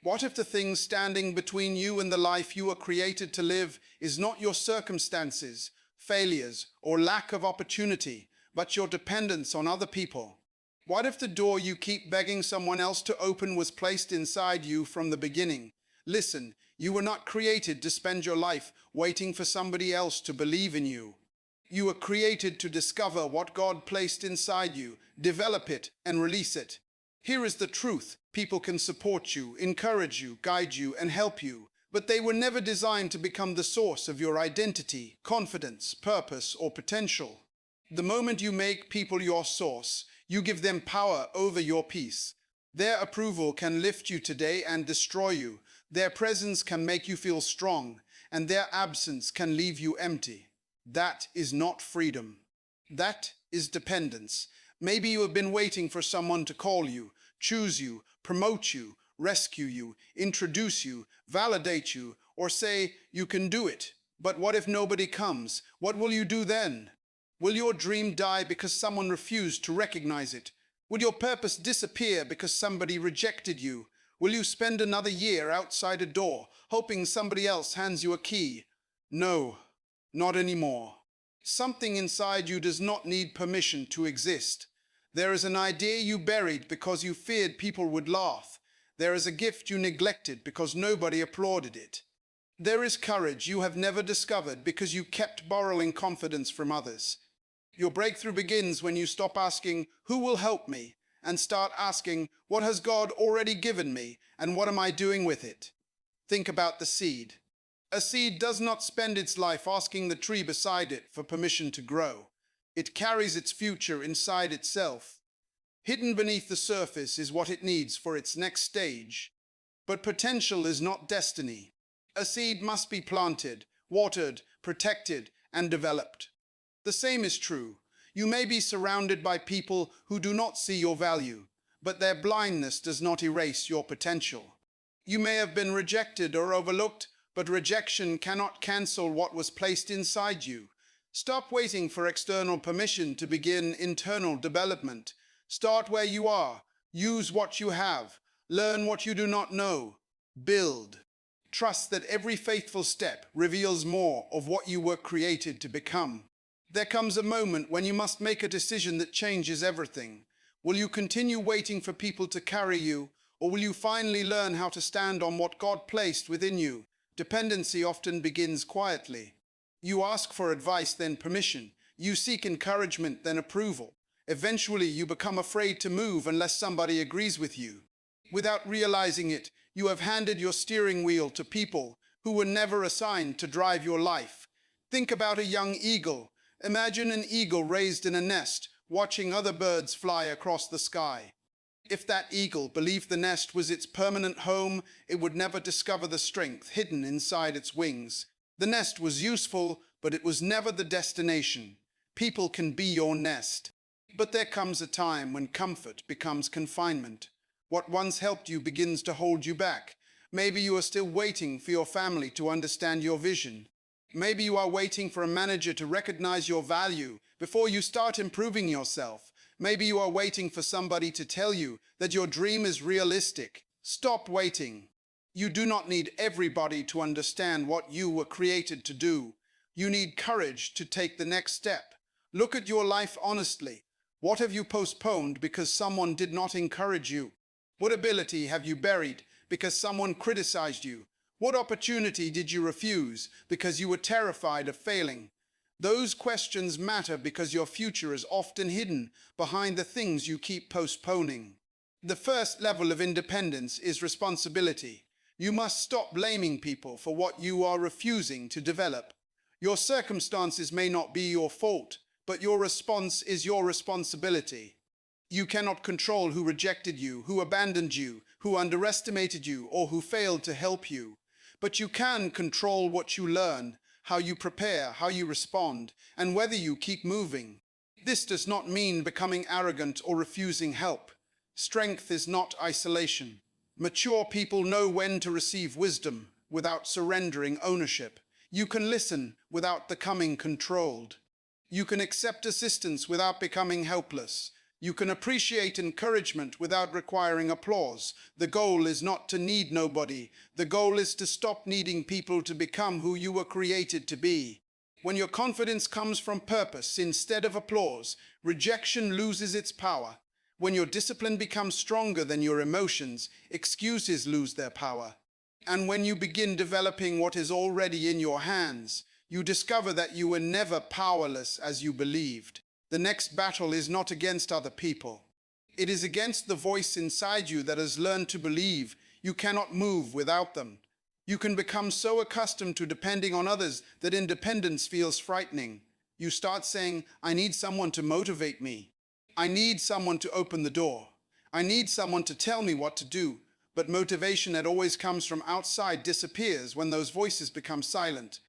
What if the thing standing between you and the life you were created to live is not your circumstances, failures, or lack of opportunity, but your dependence on other people? What if the door you keep begging someone else to open was placed inside you from the beginning? Listen, you were not created to spend your life waiting for somebody else to believe in you. You were created to discover what God placed inside you, develop it, and release it. Here is the truth. People can support you, encourage you, guide you, and help you, but they were never designed to become the source of your identity, confidence, purpose, or potential. The moment you make people your source, you give them power over your peace. Their approval can lift you today and destroy you. Their presence can make you feel strong, and their absence can leave you empty. That is not freedom. That is dependence. Maybe you have been waiting for someone to call you, choose you, promote you, rescue you, introduce you, validate you, or say you can do it. But what if nobody comes? What will you do then? Will your dream die because someone refused to recognize it? Will your purpose disappear because somebody rejected you? Will you spend another year outside a door, hoping somebody else hands you a key? No, not anymore. Something inside you does not need permission to exist. There is an idea you buried because you feared people would laugh. There is a gift you neglected because nobody applauded it. There is courage you have never discovered because you kept borrowing confidence from others. Your breakthrough begins when you stop asking, "Who will help me?" and start asking, "What has God already given me, and what am I doing with it?" Think about the seed. A seed does not spend its life asking the tree beside it for permission to grow. It carries its future inside itself. Hidden beneath the surface is what it needs for its next stage. But potential is not destiny. A seed must be planted, watered, protected, and developed. The same is true. You may be surrounded by people who do not see your value, but their blindness does not erase your potential. You may have been rejected or overlooked, but rejection cannot cancel what was placed inside you. Stop waiting for external permission to begin internal development. Start where you are. Use what you have. Learn what you do not know. Build. Trust that every faithful step reveals more of what you were created to become. There comes a moment when you must make a decision that changes everything. Will you continue waiting for people to carry you, or will you finally learn how to stand on what God placed within you? Dependency often begins quietly. You ask for advice, then permission. You seek encouragement, then approval. Eventually, you become afraid to move unless somebody agrees with you. Without realizing it, you have handed your steering wheel to people who were never assigned to drive your life. Think about a young eagle. Imagine an eagle raised in a nest, watching other birds fly across the sky. If that eagle believed the nest was its permanent home, it would never discover the strength hidden inside its wings. The nest was useful, but it was never the destination. People can be your nest. But there comes a time when comfort becomes confinement. What once helped you begins to hold you back. Maybe you are still waiting for your family to understand your vision. Maybe you are waiting for a manager to recognize your value before you start improving yourself. Maybe you are waiting for somebody to tell you that your dream is realistic. Stop waiting. You do not need everybody to understand what you were created to do. You need courage to take the next step. Look at your life honestly. What have you postponed because someone did not encourage you? What ability have you buried because someone criticized you? What opportunity did you refuse because you were terrified of failing? Those questions matter because your future is often hidden behind the things you keep postponing. The first level of independence is responsibility. You must stop blaming people for what you are refusing to develop. Your circumstances may not be your fault, but your response is your responsibility. You cannot control who rejected you, who abandoned you, who underestimated you, or who failed to help you. But you can control what you learn, how you prepare, how you respond, and whether you keep moving. This does not mean becoming arrogant or refusing help. Strength is not isolation. Mature people know when to receive wisdom without surrendering ownership. You can listen without becoming controlled. You can accept assistance without becoming helpless. You can appreciate encouragement without requiring applause. The goal is not to need nobody. The goal is to stop needing people to become who you were created to be. When your confidence comes from purpose instead of applause, rejection loses its power. When your discipline becomes stronger than your emotions, excuses lose their power. And when you begin developing what is already in your hands, you discover that you were never powerless as you believed. The next battle is not against other people. It is against the voice inside you that has learned to believe you cannot move without them. You can become so accustomed to depending on others that independence feels frightening. You start saying, I need someone to motivate me. I need someone to open the door. I need someone to tell me what to do. But motivation that always comes from outside disappears when those voices become silent.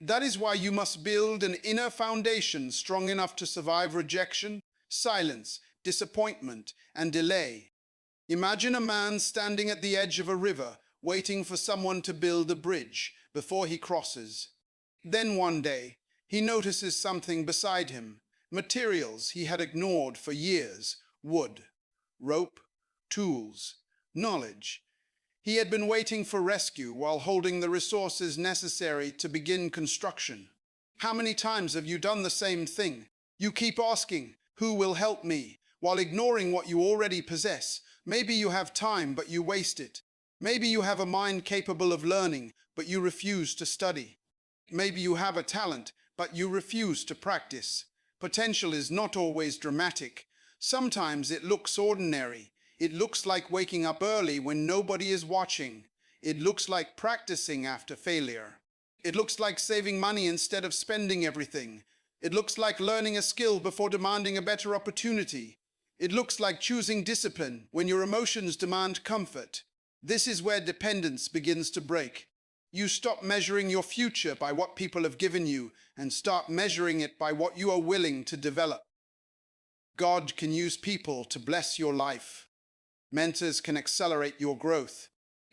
That is why you must build an inner foundation strong enough to survive rejection, silence, disappointment, and delay. Imagine a man standing at the edge of a river, waiting for someone to build a bridge before he crosses. Then one day, he notices something beside him, materials he had ignored for years: wood, rope, tools, knowledge. He had been waiting for rescue while holding the resources necessary to begin construction. How many times have you done the same thing? You keep asking, who will help me, while ignoring what you already possess. Maybe you have time, but you waste it. Maybe you have a mind capable of learning, but you refuse to study. Maybe you have a talent, but you refuse to practice. Potential is not always dramatic. Sometimes it looks ordinary. It looks like waking up early when nobody is watching. It looks like practicing after failure. It looks like saving money instead of spending everything. It looks like learning a skill before demanding a better opportunity. It looks like choosing discipline when your emotions demand comfort. This is where dependence begins to break. You stop measuring your future by what people have given you and start measuring it by what you are willing to develop. God can use people to bless your life. Mentors can accelerate your growth.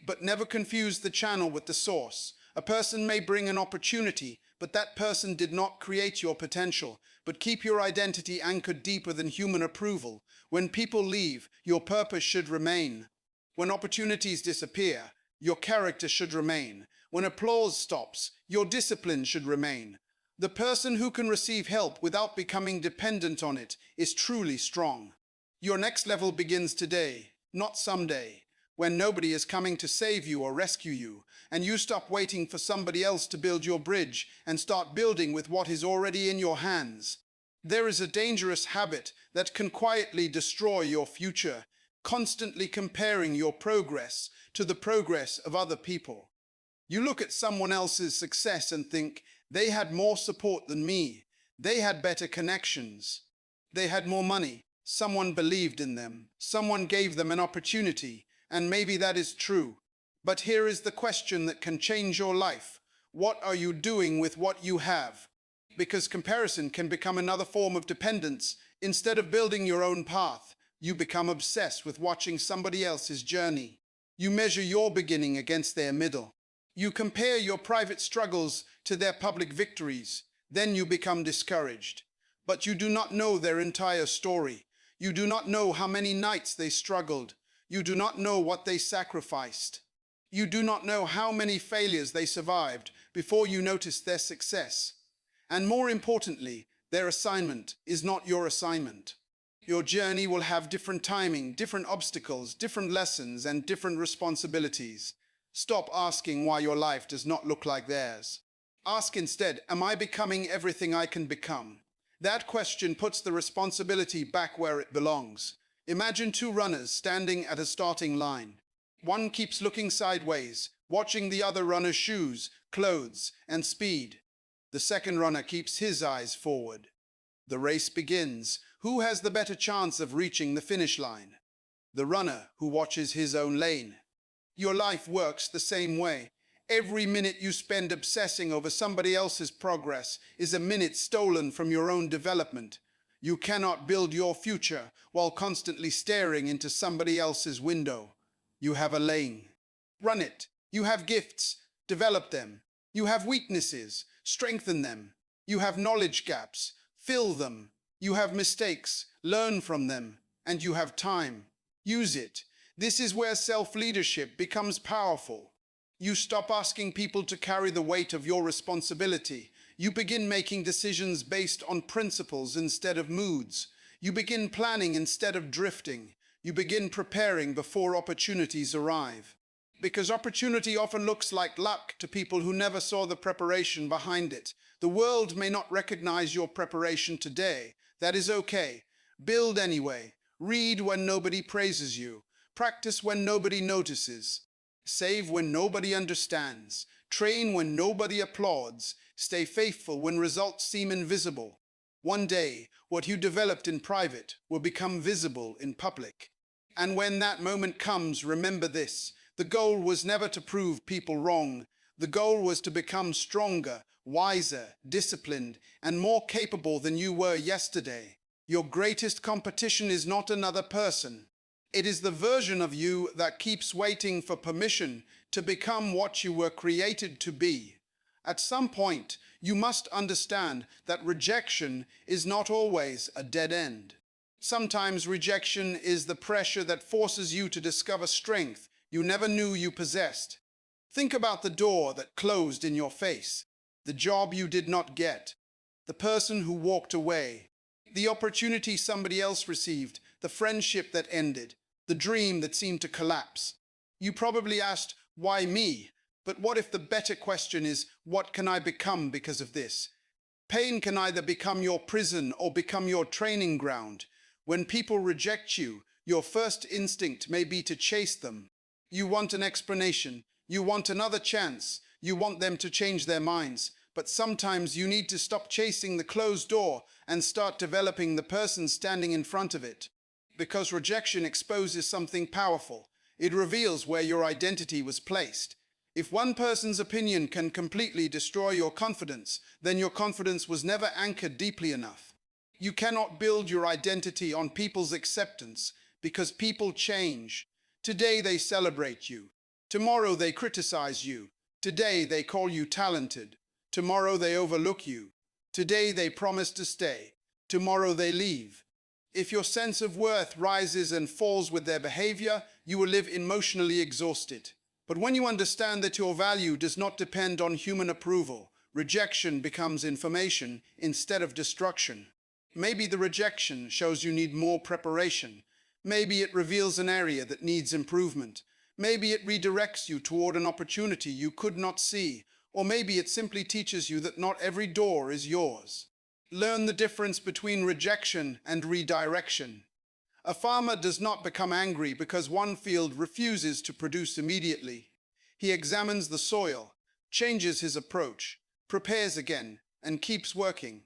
But never confuse the channel with the source. A person may bring an opportunity, but that person did not create your potential. But keep your identity anchored deeper than human approval. When people leave, your purpose should remain. When opportunities disappear, your character should remain. When applause stops, your discipline should remain. The person who can receive help without becoming dependent on it is truly strong. Your next level begins today, not someday, when nobody is coming to save you or rescue you, and you stop waiting for somebody else to build your bridge and start building with what is already in your hands. There is a dangerous habit that can quietly destroy your future, constantly comparing your progress to the progress of other people. You look at someone else's success and think, they had more support than me. They had better connections. They had more money. Someone believed in them. Someone gave them an opportunity. And maybe that is true. But here is the question that can change your life. What are you doing with what you have? Because comparison can become another form of dependence. Instead of building your own path, you become obsessed with watching somebody else's journey. You measure your beginning against their middle. You compare your private struggles to their public victories. Then you become discouraged. But you do not know their entire story. You do not know how many nights they struggled. You do not know what they sacrificed. You do not know how many failures they survived before you noticed their success. And more importantly, their assignment is not your assignment. Your journey will have different timing, different obstacles, different lessons, and different responsibilities. Stop asking why your life does not look like theirs. Ask instead, am I becoming everything I can become? That question puts the responsibility back where it belongs. Imagine two runners standing at a starting line. One keeps looking sideways, watching the other runner's shoes, clothes, and speed. The second runner keeps his eyes forward. The race begins. Who has the better chance of reaching the finish line? The runner who watches his own lane. Your life works the same way. Every minute you spend obsessing over somebody else's progress is a minute stolen from your own development. You cannot build your future while constantly staring into somebody else's window. You have a lane. Run it. You have gifts. Develop them. You have weaknesses. Strengthen them. You have knowledge gaps. Fill them. You have mistakes. Learn from them. and you have time. Use it. This is where self-leadership becomes powerful. You stop asking people to carry the weight of your responsibility. You begin making decisions based on principles instead of moods. You begin planning instead of drifting. You begin preparing before opportunities arrive. Because opportunity often looks like luck to people who never saw the preparation behind it. The world may not recognize your preparation today. That is okay. Build anyway. Read when nobody praises you. Practice when nobody notices. Save when nobody understands. Train when nobody applauds. Stay faithful when results seem invisible. One day, what you developed in private will become visible in public. And when that moment comes, remember this. The goal was never to prove people wrong. The goal was to become stronger, wiser, disciplined, and more capable than you were yesterday. Your greatest competition is not another person. It is the version of you that keeps waiting for permission to become what you were created to be. At some point, you must understand that rejection is not always a dead end. Sometimes rejection is the pressure that forces you to discover strength you never knew you possessed. Think about the door that closed in your face, the job you did not get, the person who walked away, the opportunity somebody else received, the friendship that ended, the dream that seemed to collapse. You probably asked, why me? But what if the better question is, what can I become because of this? Pain can either become your prison or become your training ground. When people reject you, your first instinct may be to chase them. You want an explanation. You want another chance. You want them to change their minds. But sometimes you need to stop chasing the closed door and start developing the person standing in front of it. Because rejection exposes something powerful. It reveals where your identity was placed. If one person's opinion can completely destroy your confidence, then your confidence was never anchored deeply enough. You cannot build your identity on people's acceptance because people change. Today they celebrate you. Tomorrow they criticize you. Today they call you talented. Tomorrow they overlook you. Today they promise to stay. Tomorrow they leave. If your sense of worth rises and falls with their behavior, you will live emotionally exhausted. But when you understand that your value does not depend on human approval, rejection becomes information instead of destruction. Maybe the rejection shows you need more preparation. Maybe it reveals an area that needs improvement. Maybe it redirects you toward an opportunity you could not see. Or maybe it simply teaches you that not every door is yours. Learn the difference between rejection and redirection. A farmer does not become angry because one field refuses to produce immediately. He examines the soil, changes his approach, prepares again, and keeps working.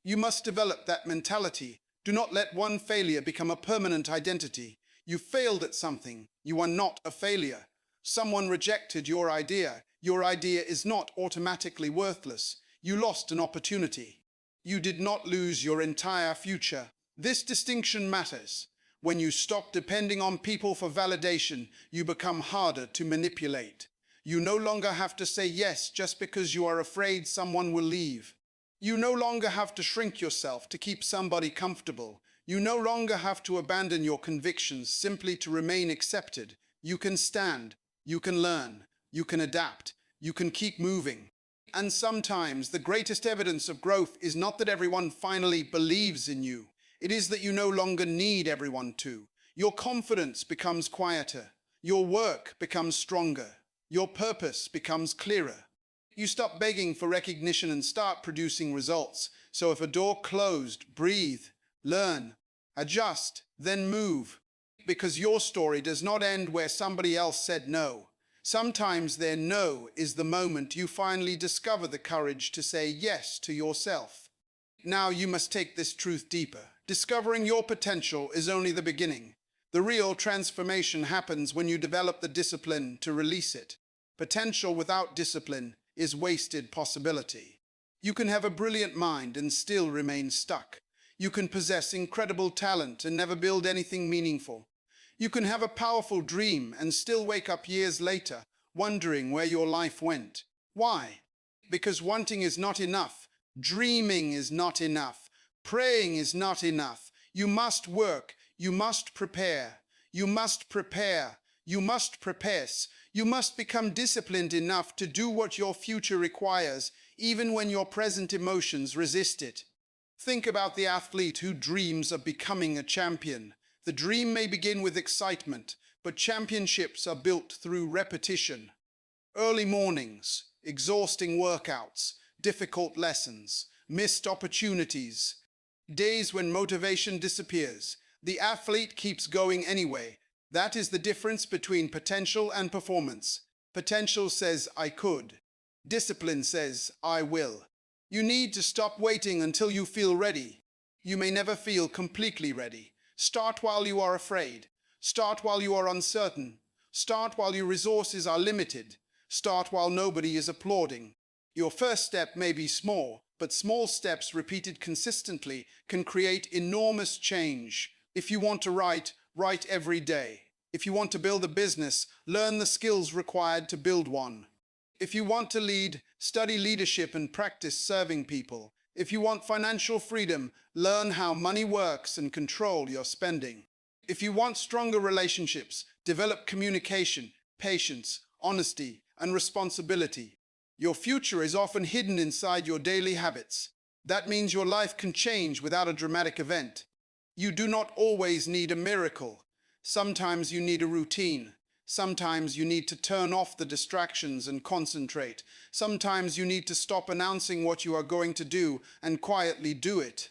You must develop that mentality. Do not let one failure become a permanent identity. You failed at something. You are not a failure. Someone rejected your idea. Your idea is not automatically worthless. You lost an opportunity. You did not lose your entire future. This distinction matters. When you stop depending on people for validation, you become harder to manipulate. You no longer have to say yes just because you are afraid someone will leave. You no longer have to shrink yourself to keep somebody comfortable. You no longer have to abandon your convictions simply to remain accepted. You can stand. You can learn. You can adapt. You can keep moving. And sometimes the greatest evidence of growth is not that everyone finally believes in you. It is that you no longer need everyone to. Your confidence becomes quieter. Your work becomes stronger. Your purpose becomes clearer. You stop begging for recognition and start producing results. So if a door closed, breathe, learn, adjust, then move. Because your story does not end where somebody else said no. Sometimes their no is the moment you finally discover the courage to say yes to yourself. Now you must take this truth deeper. Discovering your potential is only the beginning. The real transformation happens when you develop the discipline to release it. Potential without discipline is wasted possibility. You can have a brilliant mind and still remain stuck. You can possess incredible talent and never build anything meaningful. You can have a powerful dream and still wake up years later, wondering where your life went. Why? Because wanting is not enough. Dreaming is not enough. Praying is not enough. You must work. You must prepare. You must prepare. You must prepare. You must become disciplined enough to do what your future requires, even when your present emotions resist it. Think about the athlete who dreams of becoming a champion. The dream may begin with excitement, but championships are built through repetition. Early mornings, exhausting workouts, difficult lessons, missed opportunities, days when motivation disappears. The athlete keeps going anyway. That is the difference between potential and performance. Potential says, I could. Discipline says, I will. You need to stop waiting until you feel ready. You may never feel completely ready. Start while you are afraid. Start while you are uncertain. Start while your resources are limited. Start while nobody is applauding. Your first step may be small, but small steps repeated consistently can create enormous change. If you want to write, write every day. If you want to build a business, learn the skills required to build one. If you want to lead, study leadership and practice serving people. If you want financial freedom, learn how money works and control your spending. If you want stronger relationships, develop communication, patience, honesty, and responsibility. Your future is often hidden inside your daily habits. That means your life can change without a dramatic event. You do not always need a miracle. Sometimes you need a routine. Sometimes you need to turn off the distractions and concentrate. Sometimes you need to stop announcing what you are going to do and quietly do it.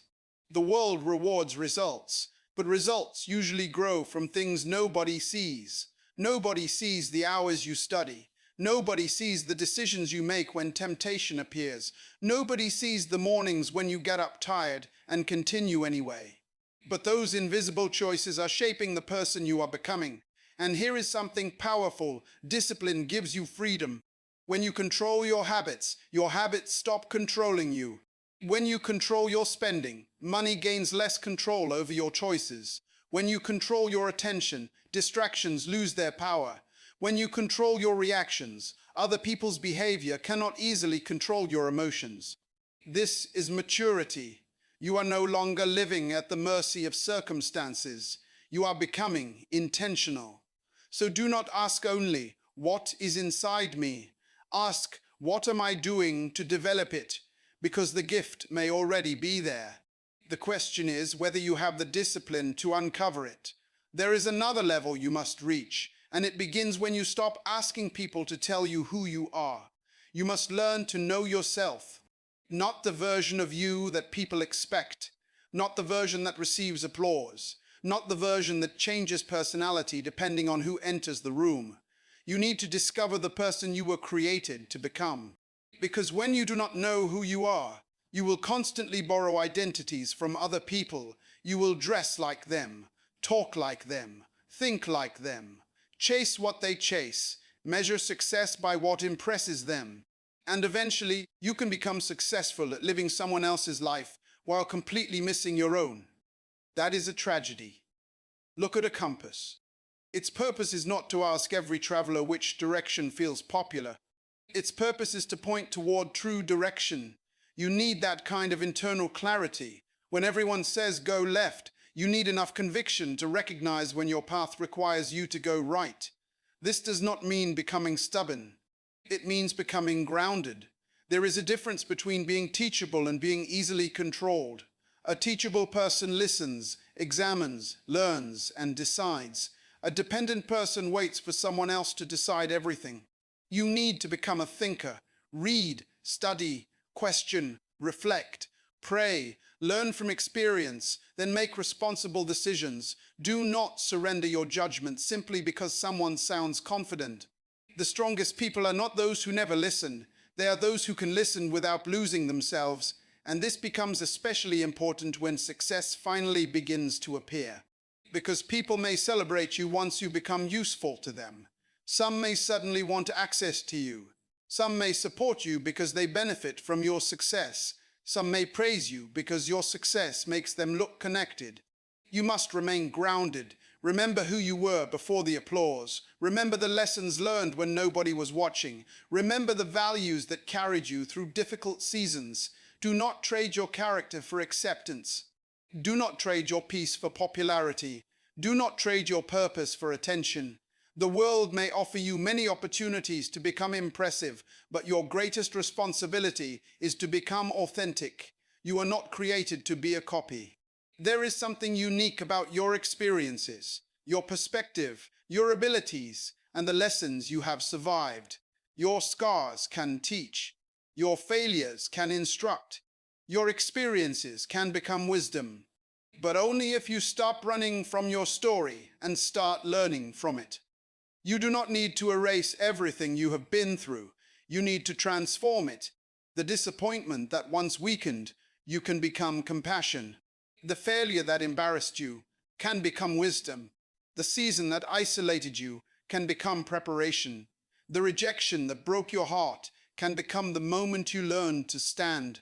The world rewards results, but results usually grow from things nobody sees. Nobody sees the hours you study. Nobody sees the decisions you make when temptation appears. Nobody sees the mornings when you get up tired and continue anyway. But those invisible choices are shaping the person you are becoming. And here is something powerful. Discipline gives you freedom. When you control your habits stop controlling you. When you control your spending, money gains less control over your choices. When you control your attention, distractions lose their power. When you control your reactions, other people's behavior cannot easily control your emotions. This is maturity. You are no longer living at the mercy of circumstances. You are becoming intentional. So do not ask only, what is inside me? Ask, what am I doing to develop it? Because the gift may already be there. The question is whether you have the discipline to uncover it. There is another level you must reach, and it begins when you stop asking people to tell you who you are. You must learn to know yourself, not the version of you that people expect, not the version that receives applause, not the version that changes personality depending on who enters the room. You need to discover the person you were created to become. Because when you do not know who you are, you will constantly borrow identities from other people. You will dress like them, talk like them, think like them, chase what they chase, measure success by what impresses them. And eventually, you can become successful at living someone else's life while completely missing your own. That is a tragedy. Look at a compass. Its purpose is not to ask every traveler which direction feels popular. Its purpose is to point toward true direction. You need that kind of internal clarity. When everyone says go left, you need enough conviction to recognize when your path requires you to go right. This does not mean becoming stubborn. It means becoming grounded. There is a difference between being teachable and being easily controlled. A teachable person listens, examines, learns, and decides. A dependent person waits for someone else to decide everything. You need to become a thinker. Read, study, question, reflect, pray, learn from experience, then make responsible decisions. Do not surrender your judgment simply because someone sounds confident. The strongest people are not those who never listen. They are those who can listen without losing themselves. And this becomes especially important when success finally begins to appear. Because people may celebrate you once you become useful to them. Some may suddenly want access to you. Some may support you because they benefit from your success. Some may praise you because your success makes them look connected. You must remain grounded. Remember who you were before the applause. Remember the lessons learned when nobody was watching. Remember the values that carried you through difficult seasons. Do not trade your character for acceptance. Do not trade your peace for popularity. Do not trade your purpose for attention. The world may offer you many opportunities to become impressive, but your greatest responsibility is to become authentic. You are not created to be a copy. There is something unique about your experiences, your perspective, your abilities, and the lessons you have survived. Your scars can teach. Your failures can instruct. Your experiences can become wisdom. But only if you stop running from your story and start learning from it. You do not need to erase everything you have been through. You need to transform it. The disappointment that once weakened you can become compassion. The failure that embarrassed you can become wisdom. The season that isolated you can become preparation. The rejection that broke your heart can become the moment you learn to stand.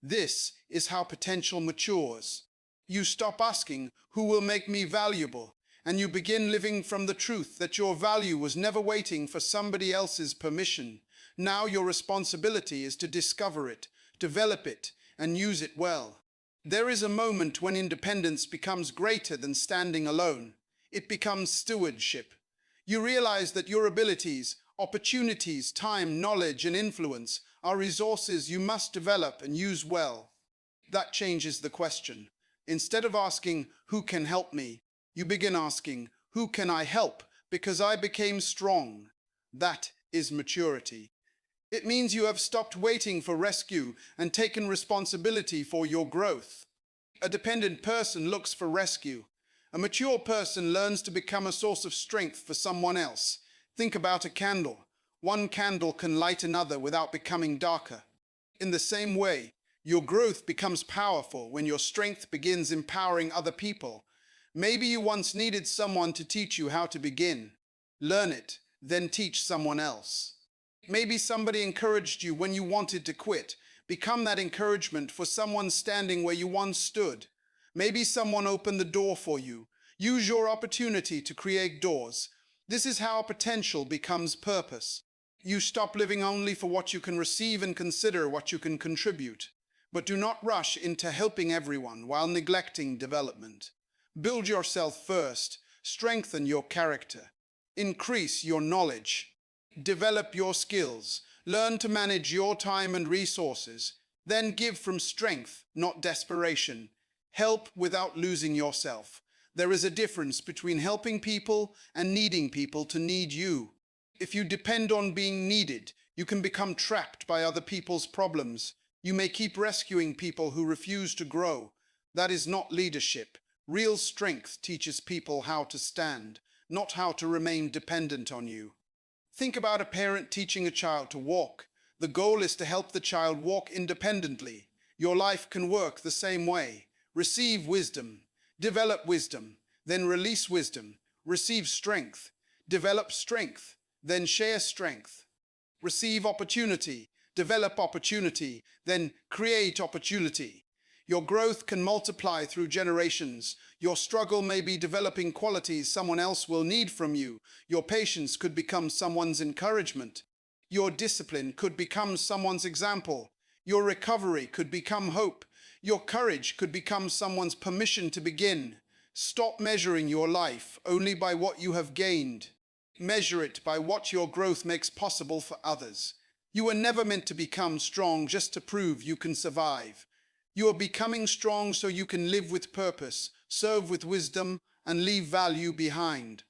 This is how potential matures. You stop asking, "Who will make me valuable?" and you begin living from the truth that your value was never waiting for somebody else's permission. Now your responsibility is to discover it, develop it, and use it well. There is a moment when independence becomes greater than standing alone. It becomes stewardship. You realize that your abilities, opportunities, time, knowledge, and influence are resources you must develop and use well. That changes the question. Instead of asking, "Who can help me?" you begin asking, "Who can I help because I became strong?" That is maturity. It means you have stopped waiting for rescue and taken responsibility for your growth. A dependent person looks for rescue. A mature person learns to become a source of strength for someone else. Think about a candle. One candle can light another without becoming darker. In the same way, your growth becomes powerful when your strength begins empowering other people. Maybe you once needed someone to teach you how to begin. Learn it, then teach someone else. Maybe somebody encouraged you when you wanted to quit. Become that encouragement for someone standing where you once stood. Maybe someone opened the door for you. Use your opportunity to create doors. This is how potential becomes purpose. You stop living only for what you can receive and consider what you can contribute. But do not rush into helping everyone while neglecting development. Build yourself first, strengthen your character, increase your knowledge, develop your skills, learn to manage your time and resources, then give from strength, not desperation. Help without losing yourself. There is a difference between helping people and needing people to need you. If you depend on being needed, you can become trapped by other people's problems. You may keep rescuing people who refuse to grow. That is not leadership. Real strength teaches people how to stand, not how to remain dependent on you. Think about a parent teaching a child to walk. The goal is to help the child walk independently. Your life can work the same way. Receive wisdom, develop wisdom, then release wisdom. Receive strength, develop strength, then share strength. Receive opportunity, develop opportunity, then create opportunity. Your growth can multiply through generations. Your struggle may be developing qualities someone else will need from you. Your patience could become someone's encouragement. Your discipline could become someone's example. Your recovery could become hope. Your courage could become someone's permission to begin. Stop measuring your life only by what you have gained. Measure it by what your growth makes possible for others. You were never meant to become strong just to prove you can survive. You are becoming strong so you can live with purpose, serve with wisdom, and leave value behind.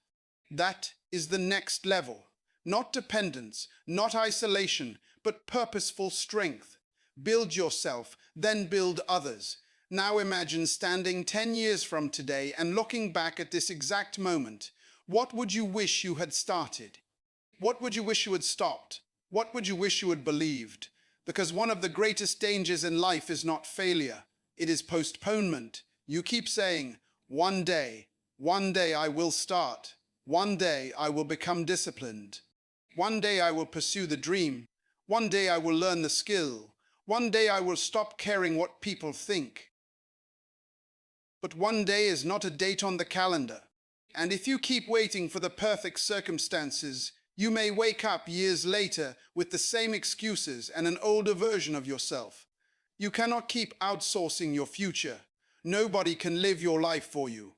That is the next level. Not dependence, not isolation, but purposeful strength. Build yourself, then build others. Now imagine standing 10 years from today and looking back at this exact moment. What would you wish you had started? What would you wish you had stopped? What would you wish you had believed? Because one of the greatest dangers in life is not failure. It is postponement. You keep saying, one day I will start. One day I will become disciplined. One day I will pursue the dream. One day I will learn the skill. One day I will stop caring what people think. But one day is not a date on the calendar. And if you keep waiting for the perfect circumstances, you may wake up years later with the same excuses and an older version of yourself. You cannot keep outsourcing your future. Nobody can live your life for you.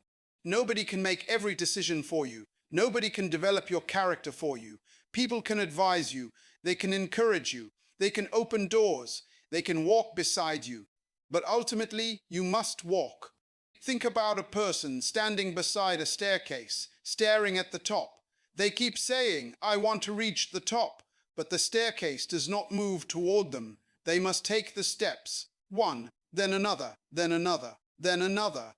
Nobody can make every decision for you. Nobody can develop your character for you. People can advise you. They can encourage you. They can open doors. They can walk beside you. But ultimately, you must walk. Think about a person standing beside a staircase, staring at the top. They keep saying, "I want to reach the top," but the staircase does not move toward them. They must take the steps, one, then another, then another, then another.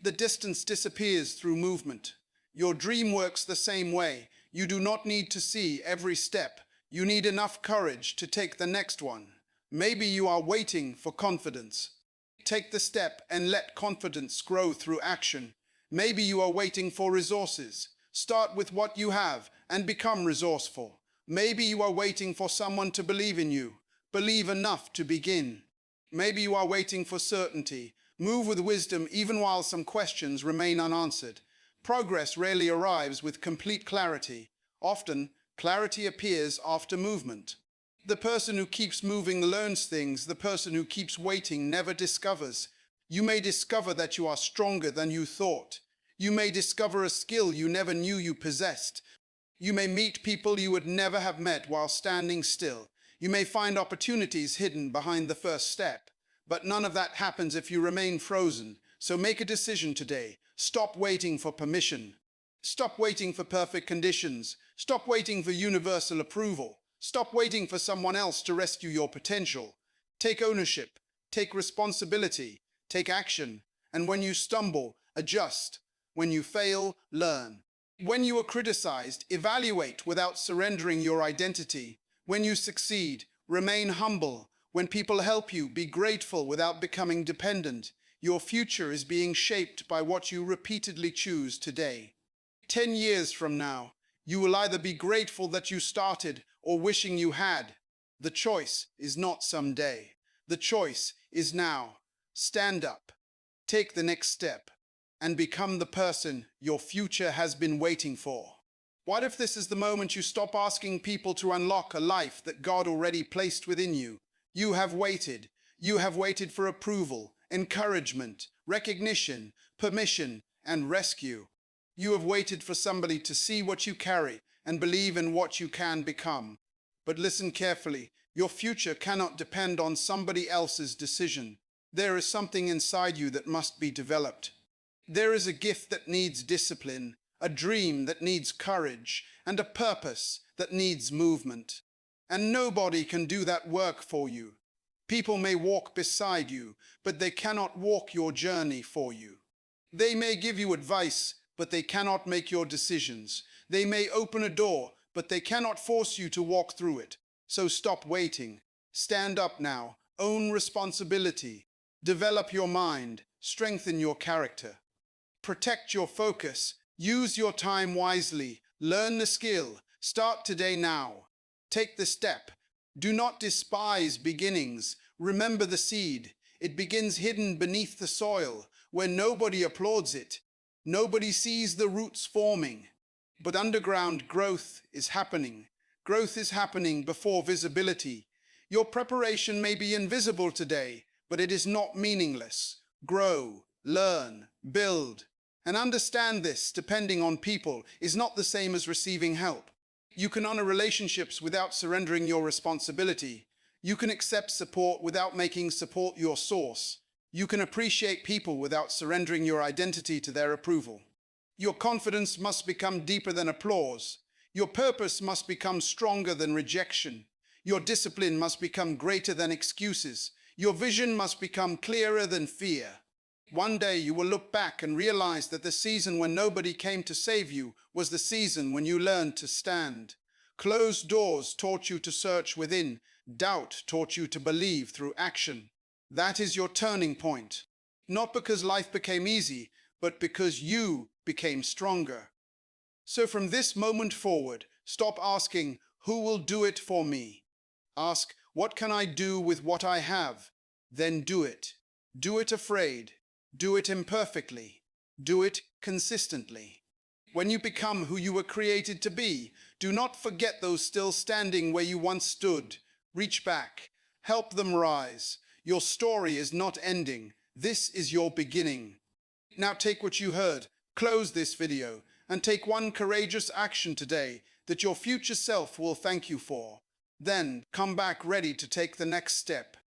The distance disappears through movement. Your dream works the same way. You do not need to see every step. You need enough courage to take the next one. Maybe you are waiting for confidence. Take the step and let confidence grow through action. Maybe you are waiting for resources. Start with what you have and become resourceful. Maybe you are waiting for someone to believe in you. Believe enough to begin. Maybe you are waiting for certainty. Move with wisdom even while some questions remain unanswered. Progress rarely arrives with complete clarity. Often, clarity appears after movement. The person who keeps moving learns things. The person who keeps waiting never discovers. You may discover that you are stronger than you thought. You may discover a skill you never knew you possessed. You may meet people you would never have met while standing still. You may find opportunities hidden behind the first step. But none of that happens if you remain frozen. So make a decision today. Stop waiting for permission. Stop waiting for perfect conditions. Stop waiting for universal approval. Stop waiting for someone else to rescue your potential. Take ownership. Take responsibility. Take action. And when you stumble, adjust. When you fail, learn. When you are criticized, evaluate without surrendering your identity. When you succeed, remain humble. When people help you, be grateful without becoming dependent. Your future is being shaped by what you repeatedly choose today. 10 years from now, you will either be grateful that you started or wishing you had. The choice is not someday. The choice is now. Stand up, take the next step, and become the person your future has been waiting for. What if this is the moment you stop asking people to unlock a life that God already placed within you? You have waited. You have waited for approval, encouragement, recognition, permission, and rescue. You have waited for somebody to see what you carry and believe in what you can become. But listen carefully. Your future cannot depend on somebody else's decision. There is something inside you that must be developed. There is a gift that needs discipline, a dream that needs courage, and a purpose that needs movement. And nobody can do that work for you. People may walk beside you, but they cannot walk your journey for you. They may give you advice, but they cannot make your decisions. They may open a door, but they cannot force you to walk through it. So stop waiting. Stand up now. Own responsibility. Develop your mind. Strengthen your character. Protect your focus. Use your time wisely. Learn the skill. Start today now. Take the step. Do not despise beginnings. Remember the seed. It begins hidden beneath the soil, where nobody applauds it. Nobody sees the roots forming. But underground growth is happening. Growth is happening before visibility. Your preparation may be invisible today, but it is not meaningless. Grow, learn, build. And understand this, depending on people, is not the same as receiving help. You can honor relationships without surrendering your responsibility. You can accept support without making support your source. You can appreciate people without surrendering your identity to their approval. Your confidence must become deeper than applause. Your purpose must become stronger than rejection. Your discipline must become greater than excuses. Your vision must become clearer than fear. One day you will look back and realize that the season when nobody came to save you was the season when you learned to stand. Closed doors taught you to search within. Doubt taught you to believe through action. That is your turning point. Not because life became easy, but because you became stronger. So from this moment forward, stop asking, "Who will do it for me?" Ask, "What can I do with what I have?" Then do it. Do it afraid. Do it imperfectly. Do it consistently. When you become who you were created to be, do not forget those still standing where you once stood. Reach back. Help them rise. Your story is not ending. This is your beginning. Now take what you heard, Close this video and take one courageous action today that your future self will thank you for. Then come back ready to take the next step.